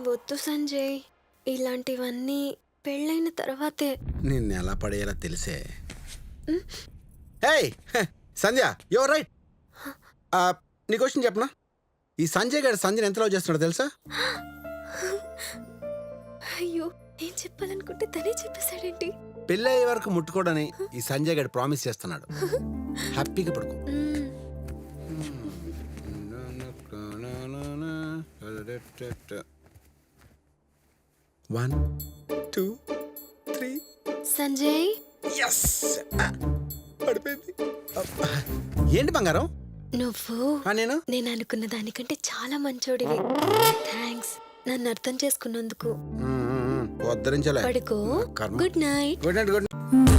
వద్దు సంజయ్, ఇలాంటివన్నీ పెళ్ళైన తర్వాతే. నిన్ను ఎలా పడేయాలో తెలిసే. హే సంధ్య, యువర్ రైట్. నీ క్వశ్చన్ చెప్పనా? ఈ సంజయ్ గారు సంధ్యని ఎంత లవ్ చేస్తున్నాడో తెలుసా? అయ్యో, ఏం చెప్పాలనుకుంటే తనే చెప్పేశాడేంటి? పెళ్ళి అయ్యే వరకు ముట్టుకోడని ఈ సంజయ్ గారు ప్రామిస్ చేస్తున్నాడు. హ్యాపీగా పడుకో. 1 2 3. సంజయ్, yes పడిపోయింది. ఏంటి బంగారం నువ్వు నేను అనుకున్న దానికంటే చాలా మంచోడివి. థ్యాంక్స్ నన్ను అర్థం చేసుకున్నందుకు. ఉద్ధరించలే. పడుకో. Good night. Good night. Good night.